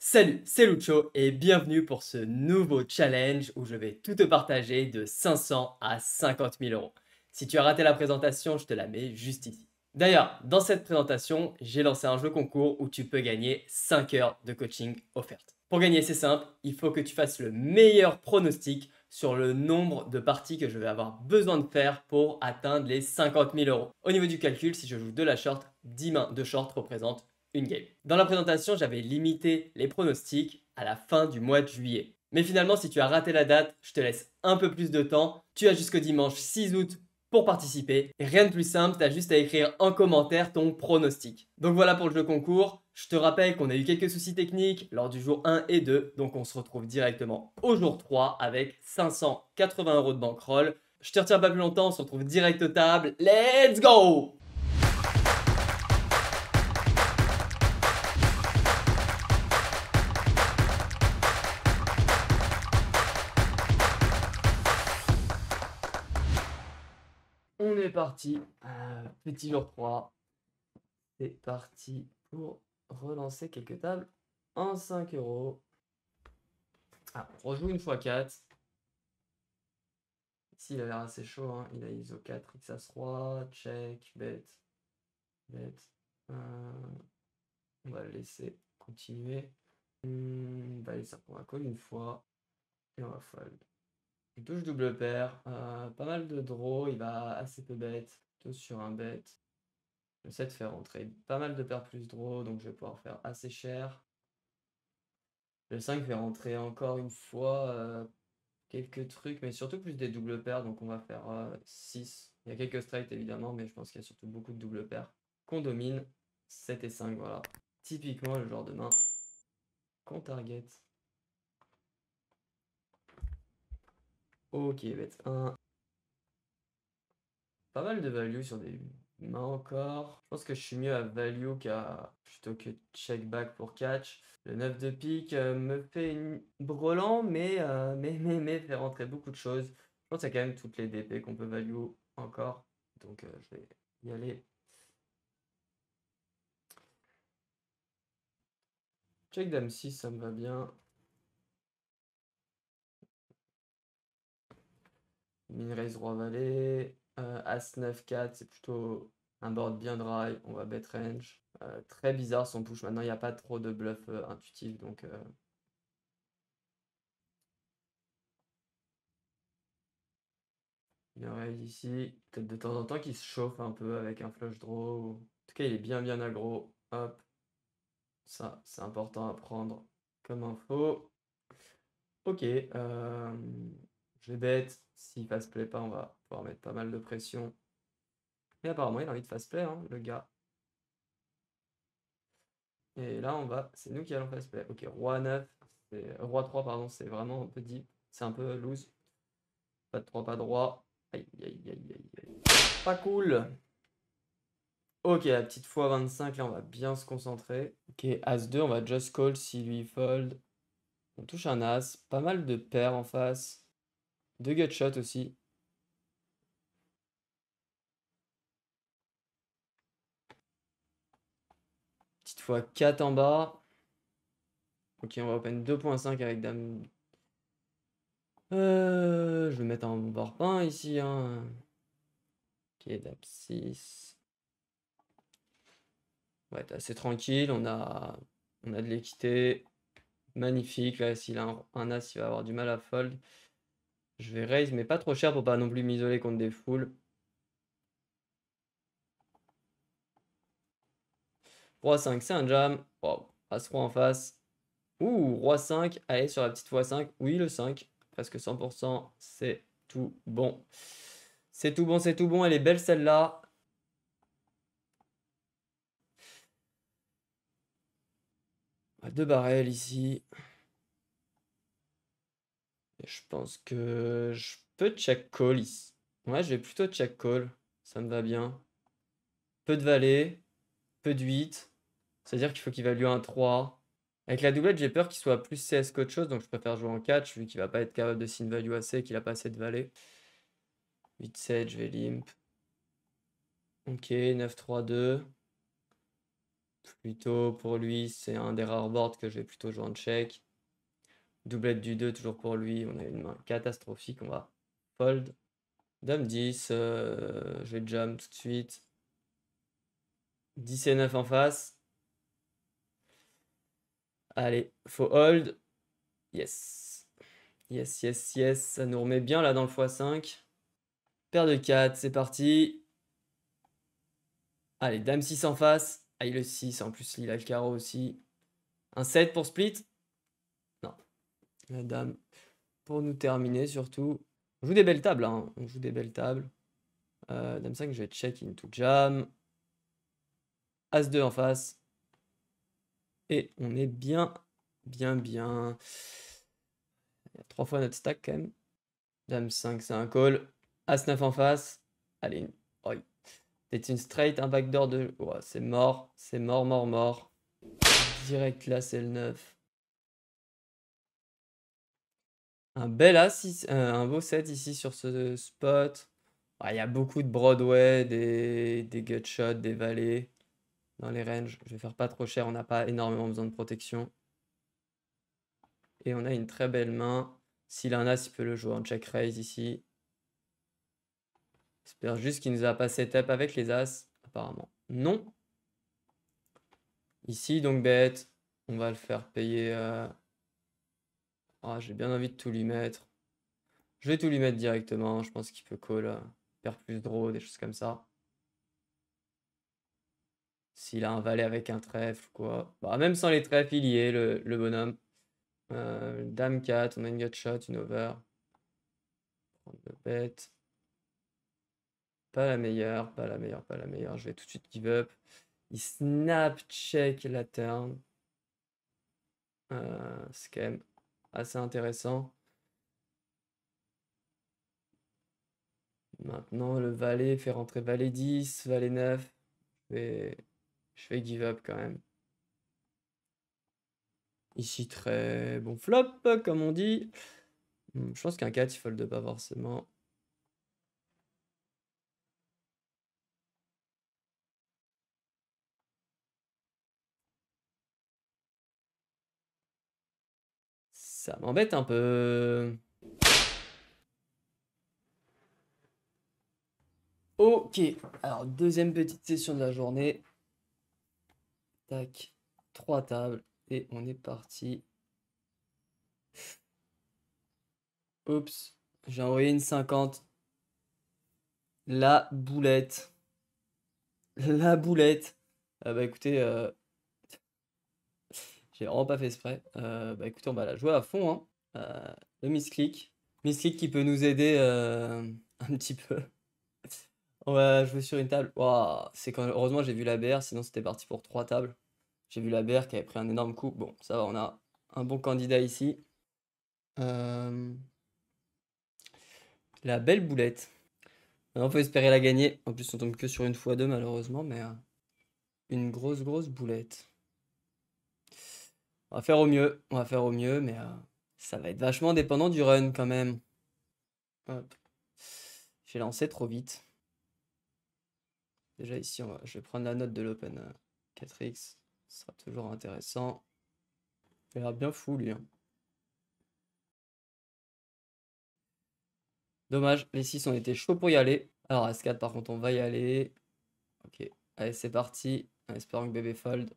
Salut, c'est Lucho et bienvenue pour ce nouveau challenge où je vais tout te partager de 500 à 50 000 euros. Si tu as raté la présentation, je te la mets juste ici. D'ailleurs, dans cette présentation, j'ai lancé un jeu concours où tu peux gagner 5 heures de coaching offertes. Pour gagner, c'est simple, il faut que tu fasses le meilleur pronostic sur le nombre de parties que je vais avoir besoin de faire pour atteindre les 50 000 euros. Au niveau du calcul, si je joue de la short, 10 mains de short représentent une game. Dans la présentation, j'avais limité les pronostics à la fin du mois de juillet. Mais finalement, si tu as raté la date, je te laisse un peu plus de temps. Tu as jusqu'au dimanche 6 août pour participer. Et rien de plus simple, tu as juste à écrire en commentaire ton pronostic. Donc voilà pour le jeu concours. Je te rappelle qu'on a eu quelques soucis techniques lors du jour 1 et 2. Donc on se retrouve directement au jour 3 avec 580 euros de bankroll. Je te retiens pas plus longtemps, on se retrouve direct aux tables. Let's go! On est parti. Petit jour 3. C'est parti pour relancer quelques tables en 5 euros. On rejoue une fois 4. Ici, il a l'air assez chaud. Hein. Il a ISO 4, x As-Roi, check, bet, bet. On va le laisser continuer. On va laisser pour un call une fois. Et on va fold. Touche double paire. Pas mal de draw. Il va assez peu bet. Plutôt sur un bet. J'essaie de faire rentrer pas mal de paires plus draw, donc je vais pouvoir faire assez cher. Le 5 fait rentrer encore une fois quelques trucs, mais surtout plus des doubles paires, donc on va faire 6. Il y a quelques straights évidemment, mais je pense qu'il y a surtout beaucoup de doubles paires qu'on domine. 7 et 5, voilà. Typiquement le genre de main qu'on target. Ok, bet 1. Pas mal de value sur des mains encore. Je pense que je suis mieux à value plutôt que check back pour catch. Le 9 de pique me fait une brelan, mais fait rentrer beaucoup de choses. Je pense qu'il y a quand même toutes les DP qu'on peut value encore. Donc je vais y aller. Check dame 6, ça me va bien. Min raise roi valet. As 9 4, c'est plutôt un board bien dry. On va bet range. Très bizarre son push. Maintenant, il n'y a pas trop de bluff intuitif, donc il raise ici. Peut-être de temps en temps qu'il se chauffe un peu avec un flush draw. En tout cas, il est bien aggro. Hop. Ça, c'est important à prendre comme info. Ok. Je vais bet. S'il fast play pas, on va pouvoir mettre pas mal de pression. Et apparemment, il a envie de fast play, hein, le gars. Et là, c'est nous qui allons fast play. Ok, roi 9, roi 3, pardon, c'est vraiment un peu deep. C'est un peu loose. Pas de 3, pas de roi. Aïe, aïe, aïe, aïe, aïe. Pas cool. Ok, la petite fois 25, là, on va bien se concentrer. Ok, As 2, on va just call si lui fold. On touche un As. Pas mal de paires en face. Deux gutshot aussi. Petite fois 4 en bas. Ok, on va open 2.5 avec dame. Je vais mettre un bord pain ici. Hein. Ok, dame 6. Ouais, t'es assez tranquille. On a de l'équité. Magnifique. Là, s'il a un As, il va avoir du mal à fold. Je vais raise, mais pas trop cher pour pas non plus m'isoler contre des foules. Roi 5, c'est un jam. Wow. As-Roi en face. Ouh, Roi 5. Allez, sur la petite fois 5. Oui, le 5. Presque 100%. C'est tout bon. C'est tout bon, c'est tout bon. Elle est belle celle-là. Deux barrels ici. Et je pense que je peux check call ici. Ouais, je vais plutôt check call. Ça me va bien. Peu de valet. Peu de 8. C'est-à-dire qu'il faut qu'il value un 3. Avec la doublette, j'ai peur qu'il soit plus CS qu'autre chose, donc je préfère jouer en catch, vu qu'il va pas être capable de sin value assez, qu'il a pas assez de valet. 8-7, je vais limp. Ok, 9-3-2. Plutôt pour lui, c'est un des rares boards que je vais plutôt jouer en check. Doublette du 2, toujours pour lui. On a une main catastrophique. On va fold. Dame 10. Je vais jump tout de suite. 10 et 9 en face. Allez, faut hold. Yes. Yes, yes, yes. Ça nous remet bien là dans le x5. Paire de 4, c'est parti. Allez, dame 6 en face. Aïe, le 6. En plus, il a le carreau aussi. Un 7 pour split. Non. La dame pour nous terminer surtout. On joue des belles tables, hein. On joue des belles tables. Dame 5, je vais check into jam. As 2 en face. Et on est bien, bien, bien. Il y a 3 fois notre stack quand même. Dame 5, c'est un call. As 9 en face. Allez, oh, c'est une straight, un backdoor de... Ouais, c'est mort, c'est mort, mort, mort. Direct là, c'est le 9. Un bel as, un beau set ici sur ce spot. Ah, il y a beaucoup de Broadway, des gutshots, des valets dans les ranges. Je vais faire pas trop cher, on n'a pas énormément besoin de protection. Et on a une très belle main. S'il a un as, il peut le jouer en check raise ici. J'espère juste qu'il nous a pas setup avec les as. Apparemment, non. Ici, donc bête. On va le faire payer. Ah, j'ai bien envie de tout lui mettre. Je vais tout lui mettre directement. Je pense qu'il peut call, faire plus draw, des choses comme ça. S'il a un valet avec un trèfle, quoi. Bah, même sans les trèfles, il y est, le bonhomme. Dame 4, on a une gutshot, une over. Prendre le bet. Pas la meilleure, pas la meilleure, pas la meilleure. Je vais tout de suite give up. Il snap check la turn. C'est quand même assez intéressant. Maintenant, le valet fait rentrer valet 10, valet 9. Je vais give up quand même. Ici, très bon flop, comme on dit. Je pense qu'un 4, il fold pas forcément. Ça m'embête un peu. Ok, alors deuxième petite session de la journée. Tac, 3 tables et on est parti. Oups, j'ai envoyé une 50. La boulette. La boulette. Bah écoutez, j'ai vraiment pas fait exprès. Bah écoutez, on va la jouer à fond, hein. Le misclick. Misclick qui peut nous aider un petit peu. On va jouer sur une table. Waouh, c'est quand... Heureusement, j'ai vu la BR, sinon c'était parti pour 3 tables. J'ai vu la BR qui avait pris un énorme coup. Bon, ça va, on a un bon candidat ici. La belle boulette. Maintenant, faut espérer la gagner. En plus, on tombe que sur une x2 malheureusement, mais une grosse, grosse boulette. On va faire au mieux. On va faire au mieux, mais ça va être vachement dépendant du run quand même. Hop. J'ai lancé trop vite. Déjà ici, je vais prendre la note de l'Open 4X. Ce sera toujours intéressant. Il a l'air bien fou, lui, hein. Dommage, les 6 ont été chauds pour y aller. Alors, As4, par contre, on va y aller. Ok, allez, c'est parti. En espérant que bébé fold.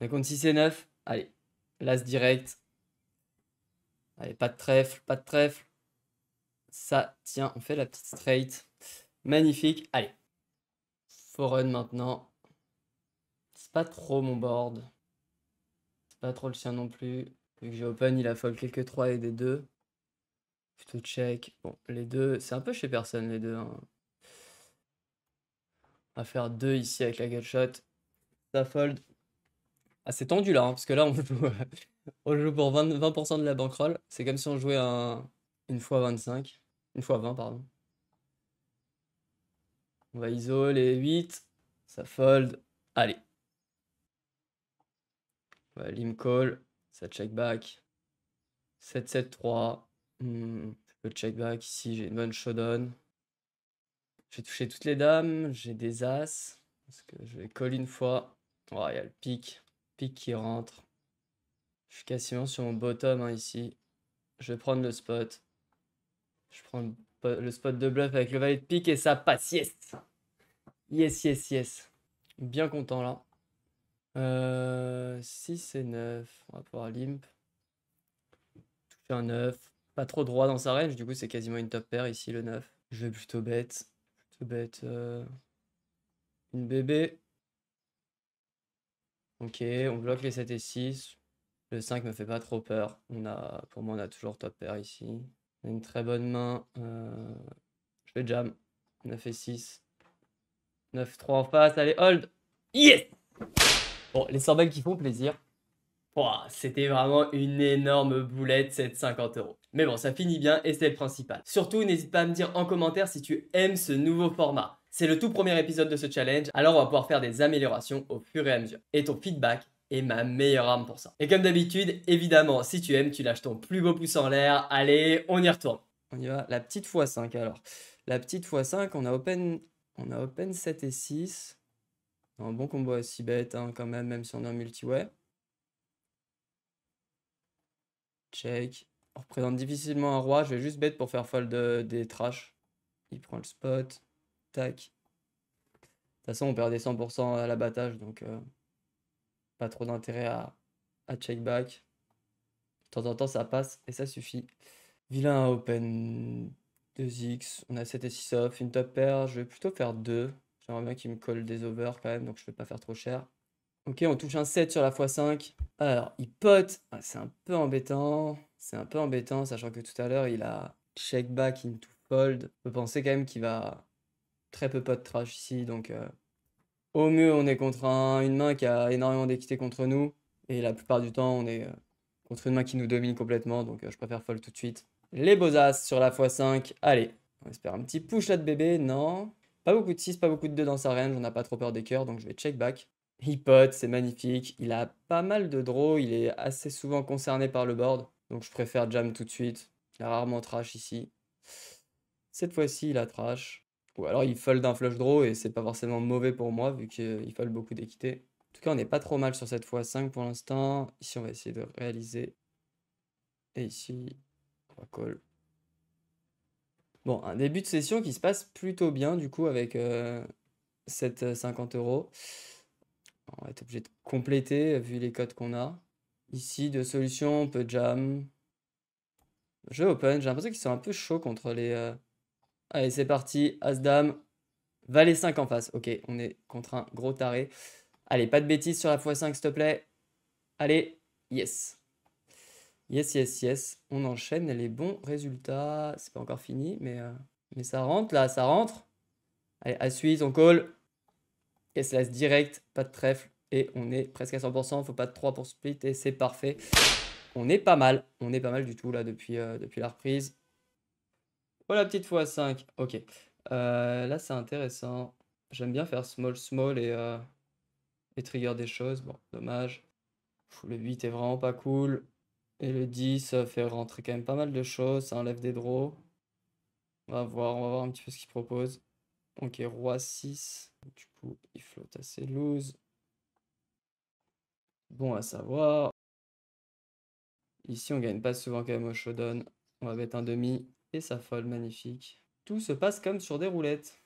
On compte 6 et 9. Allez, l'As direct. Allez, pas de trèfle, pas de trèfle. Ça, tiens, on fait la petite straight. Magnifique. Allez. Faut run maintenant. C'est pas trop mon board. C'est pas trop le sien non plus. Vu que j'ai open, il a fold quelques 3 et des 2. Plutôt check. Bon, les deux, c'est un peu chez personne, les deux, hein. On va faire 2 ici avec la gutshot. Ça fold. Ah, c'est tendu là, hein, parce que là, on joue pour 20% de la bankroll. C'est comme si on jouait une fois 25. Une fois 20, pardon. On va iso les 8. Ça fold. Allez. On va lim call. Ça check back. 7-7-3. Je peux check back ici. J'ai une bonne showdown. J'ai touché toutes les dames. J'ai des as. Parce que je vais call une fois. Oh, il y a le pic. Pic qui rentre. Je suis quasiment sur mon bottom hein, ici. Je vais prendre le spot. Je prends le spot de bluff avec le valet de pique et ça passe. Yes! Yes, yes, yes. Bien content là. 6 et 9. On va pouvoir limp. Toucher un 9. Pas trop droit dans sa range. Du coup, c'est quasiment une top pair ici, le 9. Je vais plutôt bet. Une bébé. Ok, on bloque les 7 et 6. Le 5 me fait pas trop peur. Pour moi, on a toujours top pair ici. On a une très bonne main. Je vais jam. 9 et 6. 9-3 en face. Allez, hold. Yes! Bon, les 100 balles qui font plaisir. Ouah, c'était vraiment une énorme boulette, cette 50 euros. Mais bon, ça finit bien et c'est le principal. Surtout, n'hésite pas à me dire en commentaire si tu aimes ce nouveau format. C'est le tout premier épisode de ce challenge, alors on va pouvoir faire des améliorations au fur et à mesure. Et ton feedback est ma meilleure arme pour ça. Et comme d'habitude, évidemment, si tu aimes, tu lâches ton plus beau pouce en l'air. Allez, on y retourne. On y va, la petite x5 alors. La petite x5, on a open 7 et 6. Un bon combo à 6 bêtes hein, quand même, même si on est en multi-way. Check. On représente difficilement un roi. Je vais juste bet pour faire fold des trash. Il prend le spot. Tac. De toute façon, on perd des 100% à l'abattage, donc pas trop d'intérêt à check back. De temps en temps, ça passe et ça suffit. Vilain à open 2x. On a 7 et 6 off. Une top pair. Je vais plutôt faire 2. J'aimerais bien qu'il me colle des overs quand même, donc je ne vais pas faire trop cher. Ok, on touche un 7 sur la x5. Alors, il pote. Ah, c'est un peu embêtant. C'est un peu embêtant, sachant que tout à l'heure, il a check back into fold. On peut penser quand même qu'il va très peu pot trash ici. Donc, au mieux, on est contre une main qui a énormément d'équité contre nous. Et la plupart du temps, on est contre une main qui nous domine complètement. Donc, je préfère fold tout de suite. Les beaux as sur la x5. Allez, on espère un petit push là de bébé. Non. Pas beaucoup de 6, pas beaucoup de 2 dans sa range. On n'a pas trop peur des cœurs, donc je vais check back. Il pote, c'est magnifique. Il a pas mal de draws. Il est assez souvent concerné par le board. Donc je préfère jam tout de suite. Il a rarement trash ici. Cette fois-ci, il a trash. Ou alors il fold un flush draw et c'est pas forcément mauvais pour moi vu qu'il fold beaucoup d'équité. En tout cas, on n'est pas trop mal sur cette x5 pour l'instant. Ici, on va essayer de réaliser. Et ici, on va call. Bon, un début de session qui se passe plutôt bien du coup avec cette 50 euros. On va être obligé de compléter vu les codes qu'on a. Ici, deux solutions, on peut jam. Je open, j'ai l'impression qu'ils sont un peu chauds contre les... Allez, c'est parti, As-Dame, Valet 5 en face. Ok, on est contre un gros taré. Allez, pas de bêtises sur la x5, s'il te plaît. Allez, yes. Yes, yes, yes. On enchaîne les bons résultats. C'est pas encore fini, mais ça rentre là, ça rentre. Allez, à suite, on call. Et ça laisse direct, pas de trèfle. Et on est presque à 100%. Faut pas de 3 pour split et c'est parfait. On est pas mal. On est pas mal du tout là depuis la reprise. Oh la petite x5. Ok. Là c'est intéressant. J'aime bien faire small small et trigger des choses. Bon, dommage. Le 8 est vraiment pas cool. Et le 10 fait rentrer quand même pas mal de choses. Ça enlève des draws. On va voir un petit peu ce qu'il propose. Ok, roi 6. Du coup, il flotte assez loose. Bon à savoir. Ici, on gagne pas souvent quand même au showdown. On va mettre un demi et ça fold, magnifique. Tout se passe comme sur des roulettes.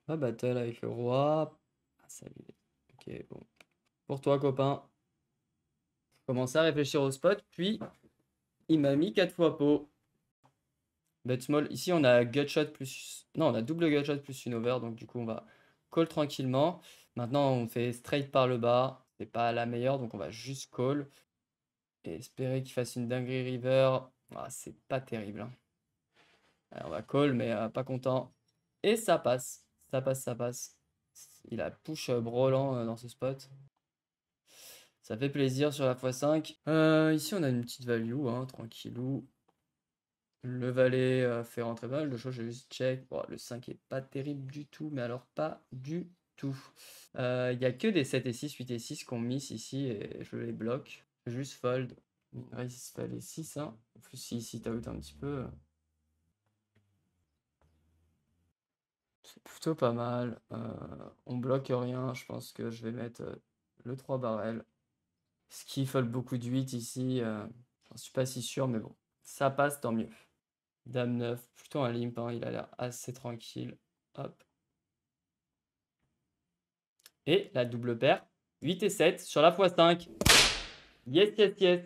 On va battle avec le roi. Ah, salut. Ok, bon. Pour toi, copain. Commence à réfléchir au spot, puis il m'a mis 4 fois pot. Bet small. Ici, on a gutshot plus... Non, on a double gutshot plus une over, donc du coup, on va call tranquillement. Maintenant, on fait straight par le bas. C'est pas la meilleure, donc on va juste call. Et espérer qu'il fasse une dinguerie river. Ah, c'est pas terrible, hein. Alors, on va call, mais pas content. Et ça passe. Ça passe, ça passe. Il a push Brolant dans ce spot. Ça fait plaisir sur la x5. Ici, on a une petite value, hein, tranquillou. Le valet fait rentrer pas mal de choses. Je vais juste check. Bon, le 5 est pas terrible du tout, mais alors pas du tout. Il n'y a que des 7 et 6, 8 et 6 qu'on miss ici et je les bloque. Juste fold. Raise valet 6, hein. En plus, si ici t'as out un petit peu. C'est plutôt pas mal. On bloque rien. Je pense que je vais mettre le 3 barrel. Ce qui fold beaucoup de 8 ici. J'en suis pas si sûr, mais bon. Ça passe, tant mieux. Dame 9, plutôt un limp. Hein, il a l'air assez tranquille. Hop. Et la double paire. 8 et 7 sur la x5. Yes, yes, yes.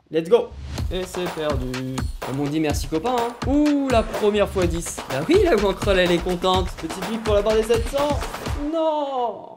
Let's go. Et c'est perdu. Comme on dit, merci copain. Hein. Ouh, la première fois 10. Bah oui, la Wankroll, elle est contente. Petite bip pour la barre des 700. Non.